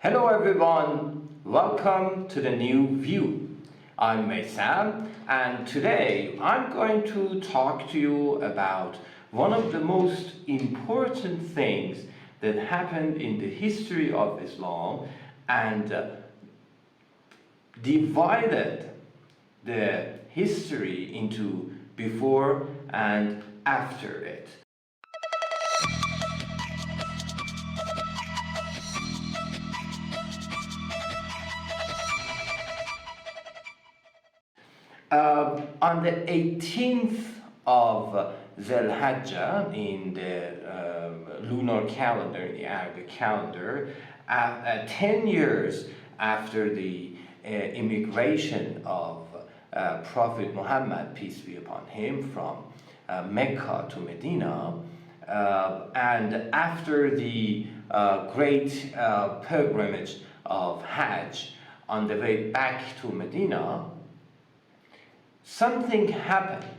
Hello everyone, welcome to the new view. I'm Maysam and today I'm going to talk to you about one of the most important things that happened in the history of Islam and divided the history into before and after it. On the 18th of Zul-Hijjah in the lunar calendar, in the Arabic calendar, 10 years after the immigration of Prophet Muhammad, peace be upon him, from Mecca to Medina, and after the great pilgrimage of Hajj on the way back to Medina, something happened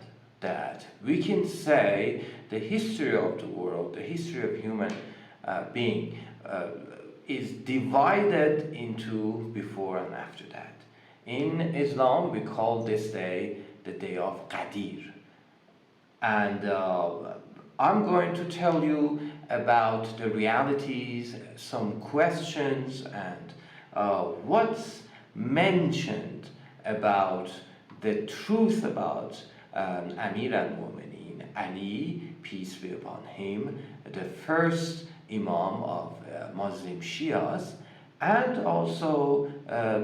that we can say the history of the world, the history of human being is divided into before and after that. In Islam, we call this day the day of Ghadir. And I'm going to tell you about the realities, some questions, and what's mentioned about the truth about Amir al-Mu'mineen, Ali, peace be upon him, the first Imam of Muslim Shias, and also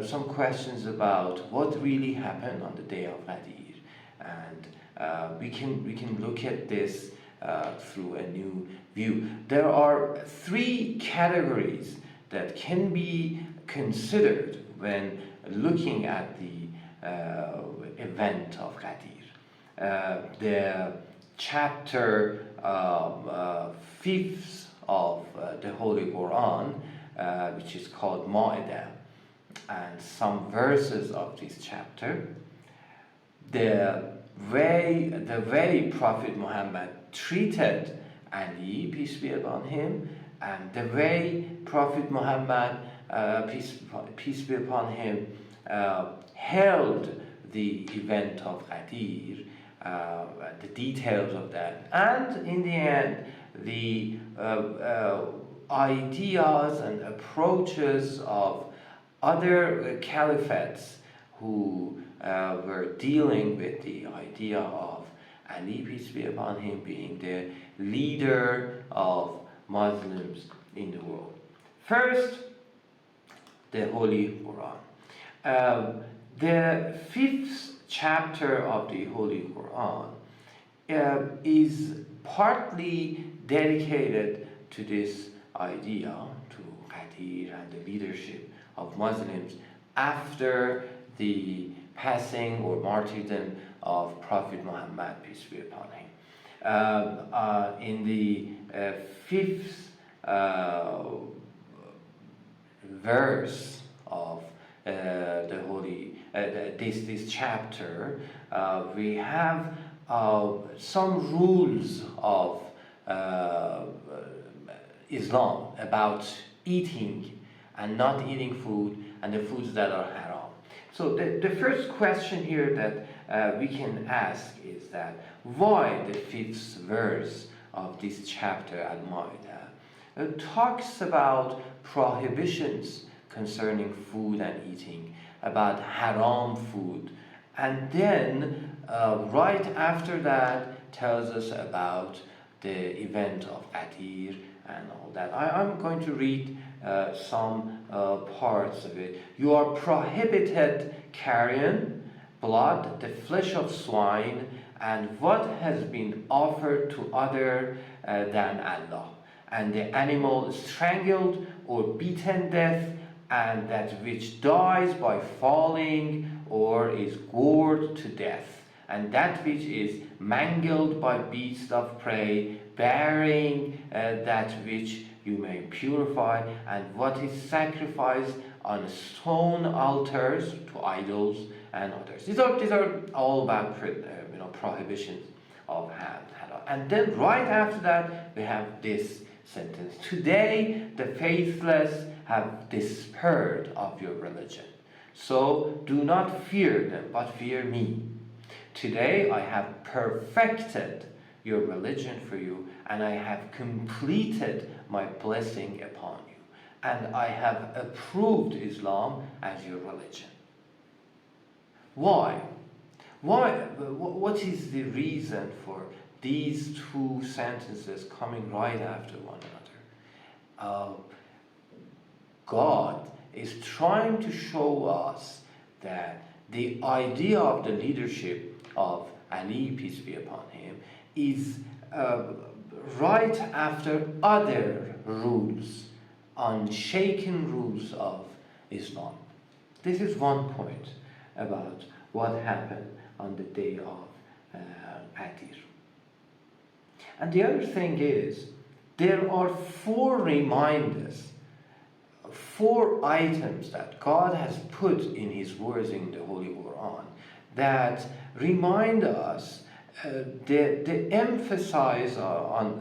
some questions about what really happened on the day of Ghadir. And we can look at this through a new view. There are three categories that can be considered when looking at the event of Ghadir. The chapter 5th of the Holy Quran, which is called Ma'idah, and some verses of this chapter, the way Prophet Muhammad treated Ali, peace be upon him, and the way Prophet Muhammad, peace be upon him, held the event of Ghadir, the details of that, and in the end, the ideas and approaches of other caliphates who were dealing with the idea of Ali, peace be upon him, being the leader of Muslims in the world. First, the Holy Quran. The 5th chapter of the Holy Quran is partly dedicated to this idea, to Ghadir and the leadership of Muslims after the passing or martyrdom of Prophet Muhammad, peace be upon him. In the 5th verse of the holy this chapter, we have some rules of Islam about eating and not eating food and the foods that are haram. So the first question here that we can ask is that why the 5th verse of this chapter, Al-Ma'idah, talks about prohibitions concerning food and eating, about haram food, and then right after that tells us about the event of Ghadir and all that. I'm going to read some parts of it. You are prohibited carrion, blood, the flesh of swine, and what has been offered to other than Allah, and the animal strangled or beaten death, and that which dies by falling or is gored to death, and that which is mangled by beasts of prey, bearing that which you may purify, and what is sacrificed on stone altars to idols and others. These are all about prohibitions of halal. And then right after that we have this sentence: today the faithless have despaired of your religion. So do not fear them, but fear me. Today I have perfected your religion for you, and I have completed my blessing upon you, and I have approved Islam as your religion. Why? Why? What is the reason for these two sentences coming right after one another? God is trying to show us that the idea of the leadership of Ali, peace be upon him, is right after other rules, unshaken rules of Islam. This is one point about what happened on the day of Ghadir. And the other thing is, there are 4 reminders, 4 items that God has put in His words in the Holy Quran that remind us the emphasis on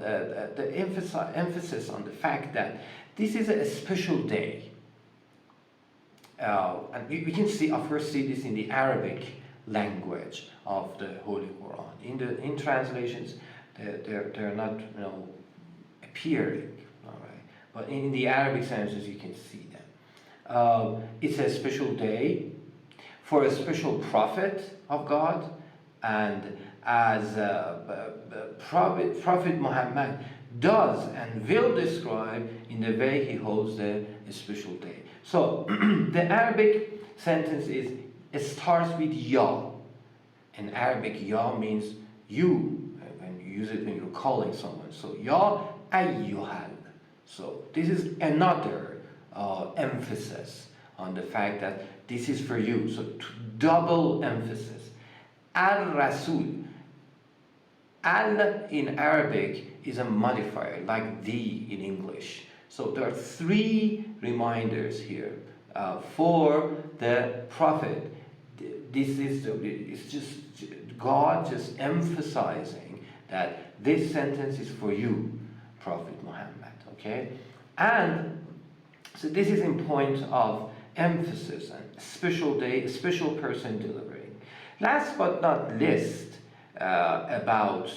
the fact that this is a special day. And we can see, of course, see this in the Arabic language of the Holy Quran. In translations, they're not appearing, all right. But in the Arabic senses, you can see them. It's a special day for a special prophet of God, and as Prophet Muhammad does and will describe in the way he holds the special day. So the Arabic sentence it starts with ya. In Arabic, ya means you, and you use it when you're calling someone. So ya ayyuhal. So this is another emphasis on the fact that this is for you. So double emphasis. Al-Rasul. Al in Arabic is a modifier, like the in English. So there are 3 reminders here for the prophet. It's just God just emphasizing that this sentence is for you, Prophet Muhammad. Okay, and so this is in point of emphasis and special day, a special person delivering. Last but not least, about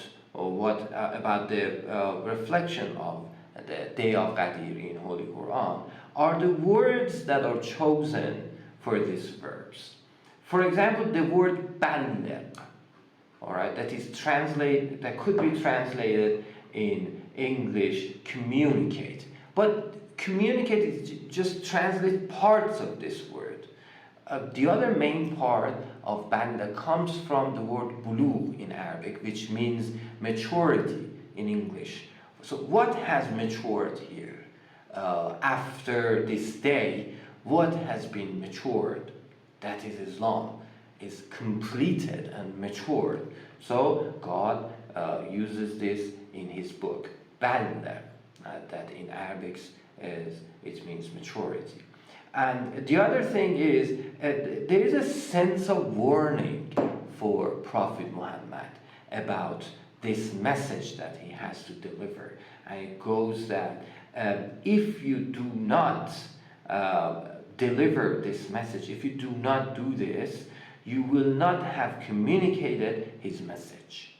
the reflection of the day of Ghadir in Holy Quran are the words that are chosen for these verbs. For example, the word balligh, all right, that could be translated in English communicate, but communicate is just translate parts of this word. The other main part of balligh comes from the word bulugh in Arabic, which means maturity in English. So what has matured here? After this day, what has been matured? That is Islam, is completed and matured. So God uses this in His book, balligh, that in Arabic it means maturity. And the other thing is, there is a sense of warning for Prophet Muhammad about this message that he has to deliver. And it goes that if you do not deliver this message, if you do not do this, you will not have communicated his message.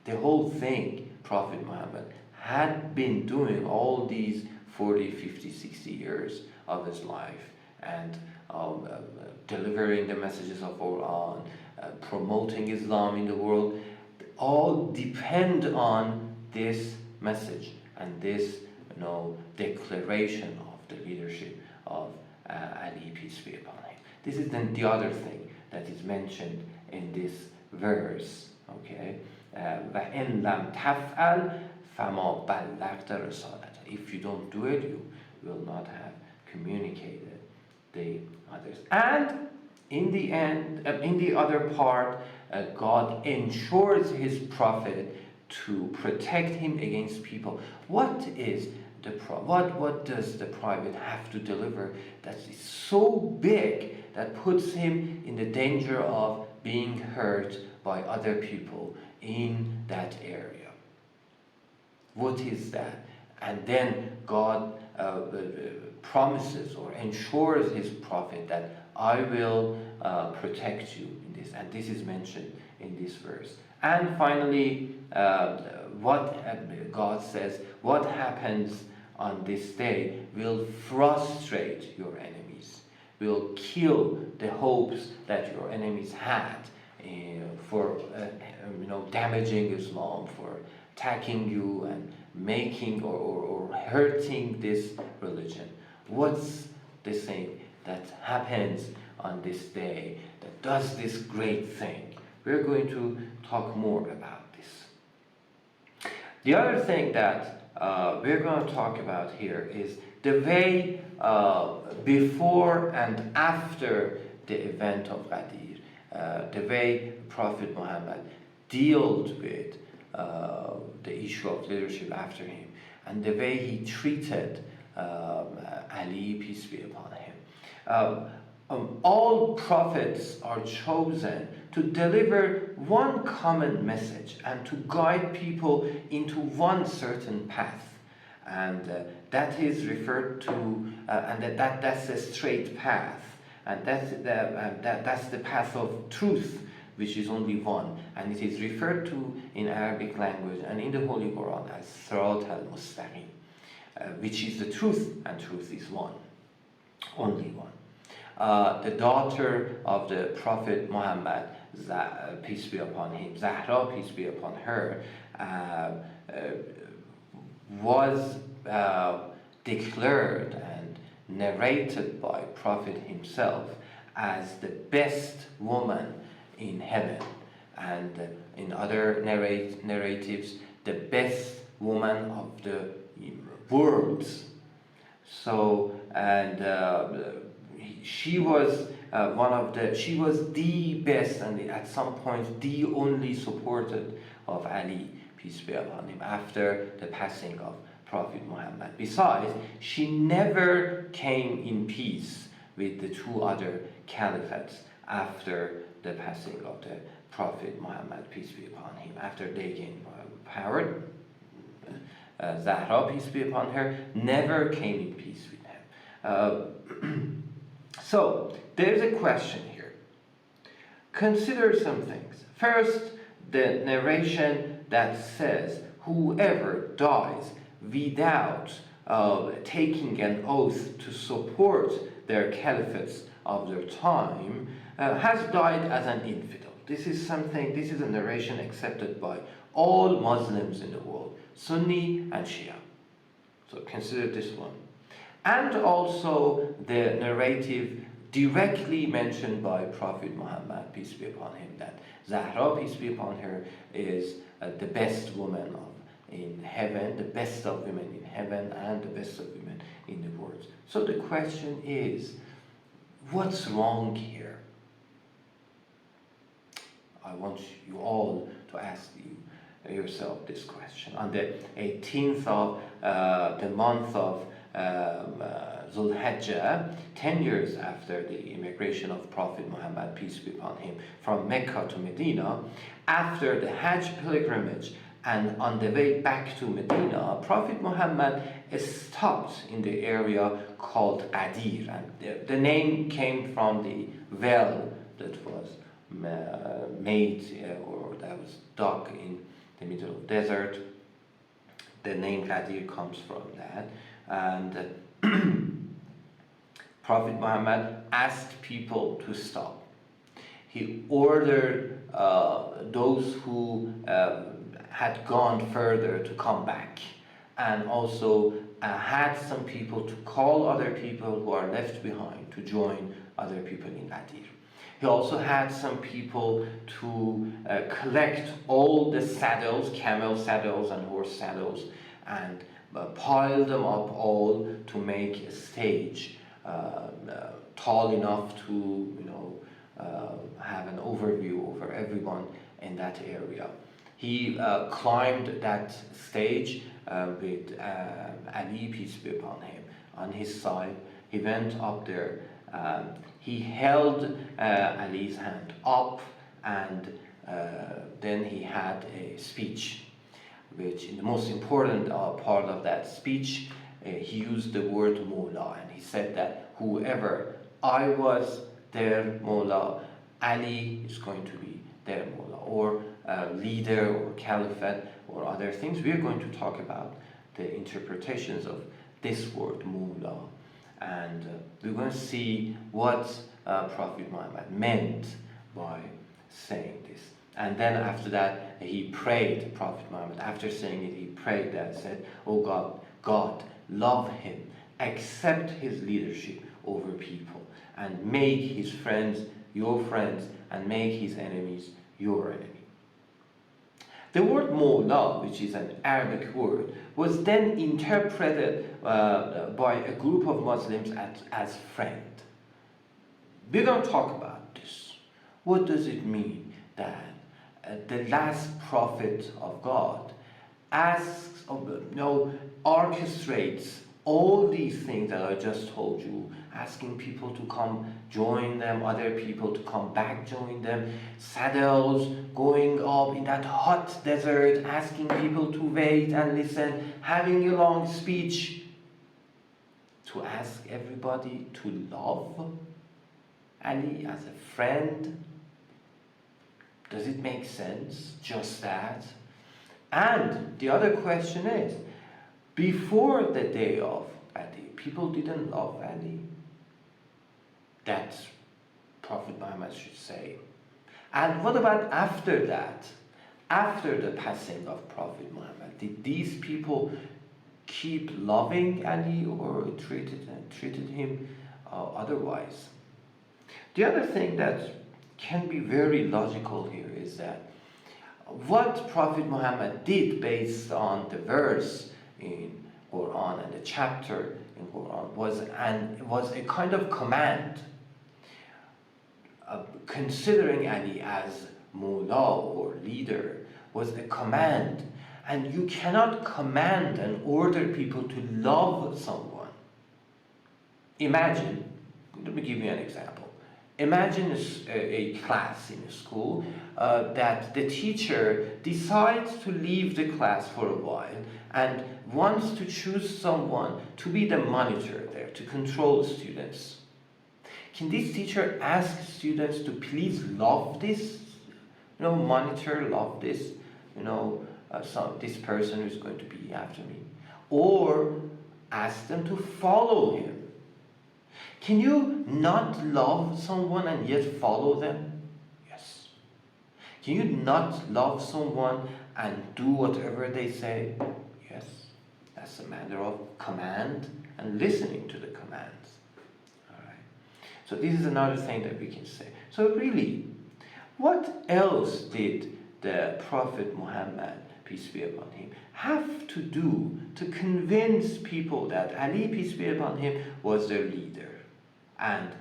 The whole thing, Prophet Muhammad had been doing all these 40, 50, 60 years of his life, and delivering the messages of Quran, promoting Islam in the world, all depend on this message and this declaration of the leadership of Ali, peace be upon him. This is then the other thing that is mentioned in this verse. Okay, وَإِن لَمْ تَفْعَلْ فَمَا بَلَّغْتَ رِسَالَتَهُ. If you don't do it, you will not have communicated the others. And in the end, in the other part, God ensures His prophet to protect him against people. What is the what does the prophet have to deliver that is so big that puts him in the danger of being hurt by other people in that area? What is that? And then God promises or ensures his prophet that I will protect you in this, and this is mentioned in this verse. And finally, what God says, what happens on this day will frustrate your enemies, will kill the hopes that your enemies had for damaging Islam, for attacking you and making or hurting this religion. What's the thing that happens on this day that does this great thing? We're going to talk more about this. The other thing that we're going to talk about here is the way before and after the event of Ghadir, the way Prophet Muhammad dealt with the issue of leadership after him, and the way he treated Ali, peace be upon him. All prophets are chosen to deliver one common message and to guide people into one certain path, and that is referred to, and that's a straight path, and that's the path of truth, which is only one, and it is referred to in Arabic language and in the Holy Quran as Sirat al-Mustaqim, which is the truth, and truth is one, only one. The daughter of the Prophet Muhammad, peace be upon him, Zahra, peace be upon her, was declared and narrated by Prophet himself as the best woman in heaven, and in other narratives, the best woman of the worlds. So, and she was she was the best, and at some point the only supported of Ali, peace be upon him, after the passing of Prophet Muhammad. Besides, she never came in peace with the two other caliphates after the passing of the Prophet Muhammad, peace be upon him. After they gained power, Zahra, peace be upon her, never came in peace with him. So, there's a question here. Consider some things. First, the narration that says, whoever dies without taking an oath to support their caliphates of their time has died as an infidel. This is a narration accepted by all Muslims in the world, Sunni and Shia. So consider this one. And also the narrative directly mentioned by Prophet Muhammad, peace be upon him, that Zahra, peace be upon her, is the best woman in heaven, the best of women in heaven, and the best of women in the world. So the question is, what's wrong here? I want you all to ask yourself this question. On the 18th of the month of Zulhijjah, 10 years after the immigration of Prophet Muhammad, peace be upon him, from Mecca to Medina, after the Hajj pilgrimage and on the way back to Medina, Prophet Muhammad stopped in the area called Ghadir, and the name came from the well that was made or that was dug in the middle of the desert. The name Ghadir comes from that, and Prophet Muhammad asked people to stop. He ordered those who had gone further to come back, and also had some people to call other people who are left behind to join other people in Ghadir. He also had some people to collect all the saddles, camel saddles and horse saddles, and pile them up all to make a stage tall enough to have an overview over everyone in that area. He climbed that stage with Ali, peace be upon him, on his side. He went up there. He held Ali's hand up, and then he had a speech, which in the most important part of that speech he used the word Mawla, and he said that whoever I was their Mawla, Ali is going to be their Mawla, or leader, or caliphate, or other things. We are going to talk about the interpretations of this word Mawla, and we're going to see what Prophet Muhammad meant by saying this. And then after that, he prayed, Prophet Muhammad, after saying it, he prayed that, said, "Oh God, love him, accept his leadership over people, and make his friends your friends, and make his enemies your enemy." The word Mawla, which is an Arabic word, was then interpreted by a group of Muslims as friend. We're going to talk about this. What does it mean that the last prophet of God asks, orchestrates all these things that I just told you, asking people to come join them, other people to come back join them, saddles, going up in that hot desert, asking people to wait and listen, having a long speech, to ask everybody to love Ali as a friend. Does it make sense? Just that? And the other question is, before the day of Ali, people didn't love Ali. That Prophet Muhammad should say. And what about after that? After the passing of Prophet Muhammad, did these people keep loving Ali, or treated him otherwise? The other thing that can be very logical here is that what Prophet Muhammad did based on the verse in Quran and the chapter in Quran was a kind of command. Considering Ali as Mawla, or leader, was a command, and you cannot command and order people to love someone. Imagine, let me give you an example. Imagine a class in a school that the teacher decides to leave the class for a while and wants to choose someone to be the monitor there, to control students. Can this teacher ask students to please love this, monitor, love this, this person who's going to be after me? Or ask them to follow him? Can you not love someone and yet follow them? Yes. Can you not love someone and do whatever they say? Yes. That's a matter of command and listening to the commands. All right. So this is another thing that we can say. So really, what else did the Prophet Muhammad, peace be upon him, have to do to convince people that Ali, peace be upon him, was their leader and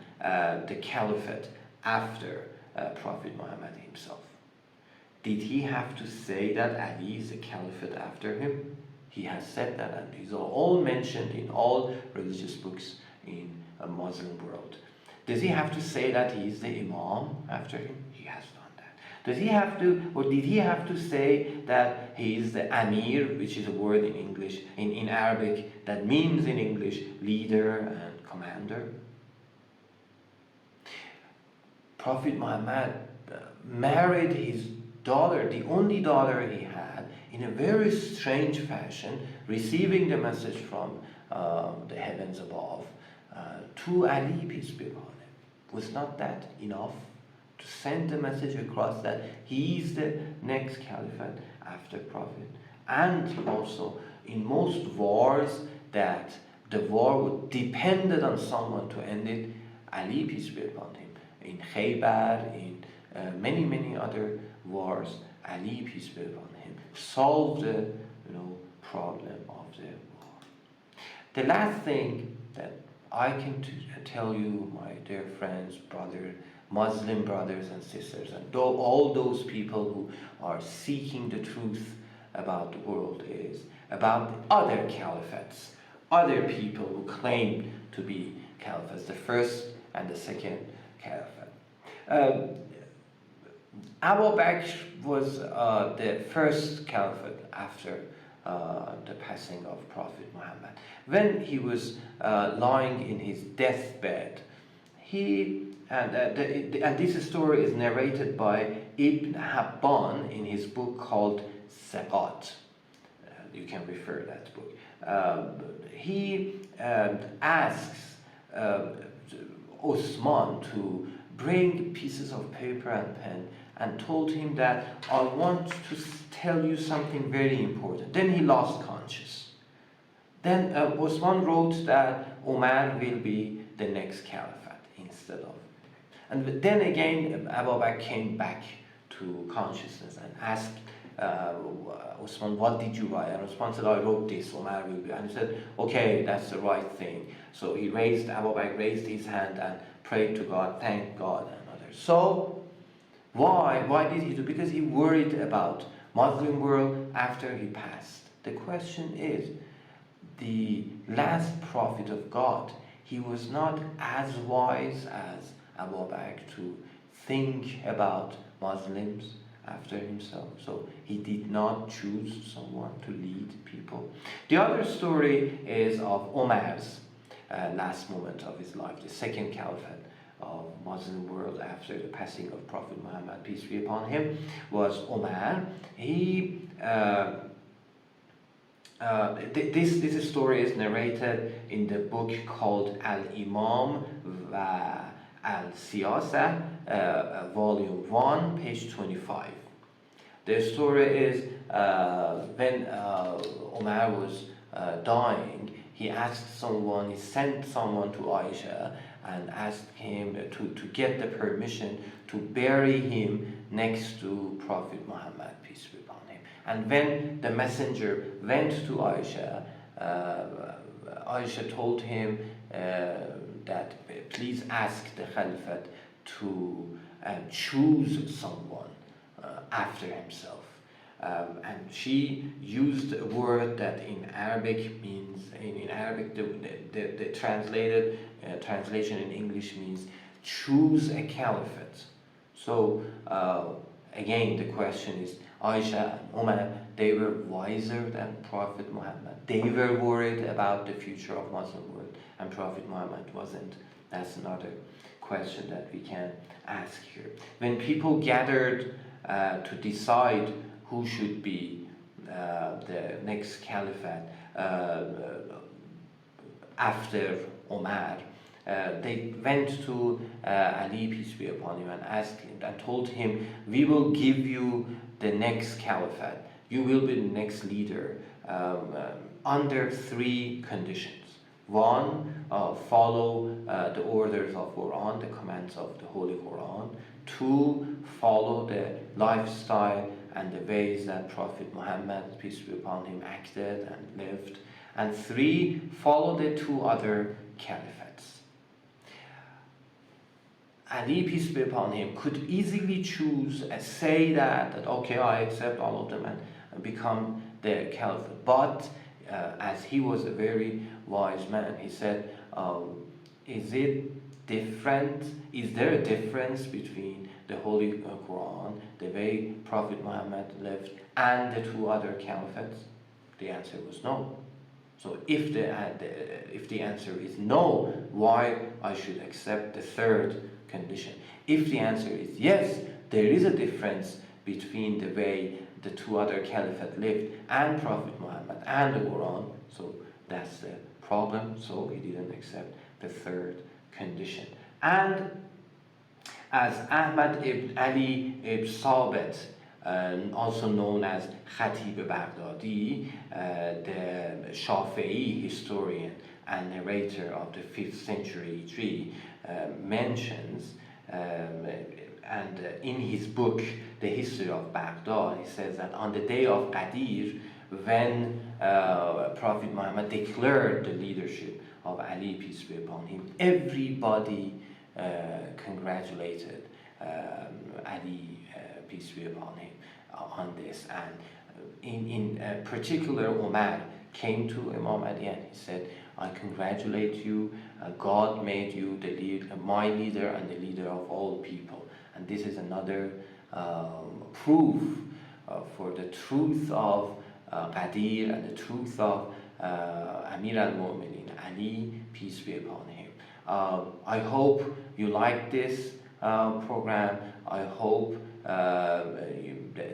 the caliphate after Prophet Muhammad himself? Did he have to say that Ali is the caliphate after him? He has said that, and these are all mentioned in all religious books in a Muslim world. Does he have to say that he is the Imam after him? He has done that. Does he have to, or did he have to say that he is the Amir, which is a word in English, in Arabic, that means in English leader and commander? Prophet Muhammad married his daughter, the only daughter he had, in a very strange fashion, receiving the message from the heavens above to Ali, peace be upon him. Was not that enough to send the message across that he is the next caliphate after Prophet? And also, in most wars, that the war would depended on someone to end it, Ali, peace be upon him. In Khaybar, in many other wars, Ali, peace be upon him, solved the problem of the war. The last thing that I can tell you, my dear friends, Muslim brothers and sisters, and all those people who are seeking the truth about the world, is about the other caliphates, other people who claim to be caliphates, the first and the second caliphate. Abu Bakr was the first caliphate after the passing of Prophet Muhammad. When he was lying in his deathbed, and this story is narrated by Ibn Habban in his book called Saqat. You can refer that book. He asks Osman to bring pieces of paper and pen and told him that I want to tell you something very important. Then he lost conscious. Then Osman wrote that Omar will be the next caliphate instead of. And then again Abu Bakr came back to consciousness and asked Osman, what did you write? And Osman said, I wrote this, Omar will be. And he said, okay, that's the right thing. So Abu Bakr raised his hand and prayed to God, thanked God and others. So why did he do? Because he worried about Muslim world after he passed. The question is, the last prophet of God, he was not as wise as Abu Bakr to think about Muslims after himself. So he did not choose someone to lead people. The other story is of Omar's last moment of his life, the second caliphate of Muslim world after the passing of Prophet Muhammad, peace be upon him, was Omar. This story is narrated in the book called Al-Imam wa Al-Siyasa, volume 1, page 25. The story is when Omar was dying, he sent someone to Aisha and asked him to get the permission to bury him next to Prophet Muhammad, peace be upon him. And when the messenger went to Aisha, Aisha told him that please ask the Caliphate to choose someone after himself. And she used a word that in Arabic means, in Arabic the translation in English means choose a caliphate. So again the question is, Aisha and Umar, they were wiser than Prophet Muhammad. They were worried about the future of Muslim world, and Prophet Muhammad wasn't. That's another question that we can ask here. When people gathered to decide who should be the next caliphate after Omar, they went to Ali, peace be upon him, and asked him and told him, we will give you the next caliphate. You will be the next leader under 3 conditions. 1, follow the orders of Quran, the commands of the Holy Quran. 2, follow the lifestyle and the ways that Prophet Muhammad, peace be upon him, acted and lived. And 3, follow the 2 other caliphates. Ali, peace be upon him, could easily choose and say that okay, I accept all of them and become the caliphate. But as he was a very wise man, he said, is there a difference between the Holy Quran, the way Prophet Muhammad lived, and the 2 other caliphates? The answer was no. So if the answer is no, why I should accept the 3rd condition? If the answer is yes, there is a difference between the way the 2 other caliphate lived and Prophet Muhammad and the Quran, so that's the problem. So he didn't accept the 3rd condition. And as Ahmad ibn Ali ibn Sabit, also known as Khatib Baghdadi, the Shafi'i historian and narrator of the 5th century Hijri, mentions, and in his book, The History of Baghdad, he says that on the day of Ghadir, when Prophet Muhammad declared the leadership of Ali, peace be upon him, everybody congratulated Ali, peace be upon him, on this. And in particular, Omar came to Imam Ali and he said, I congratulate you, God made you my leader and the leader of all people. And this is another proof for the truth of Ghadir and the truth of Amir al-Mu'minin Ali, peace be upon him. I hope you like this program. I hope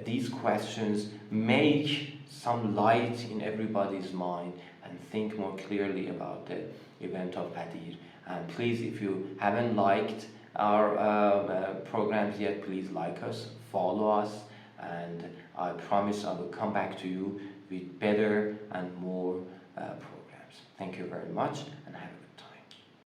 these questions make some light in everybody's mind and think more clearly about the event of Ghadir. And please, if you haven't liked our programs yet, please like us, follow us, and I promise I will come back to you with better and more programs. Thank you very much, and have a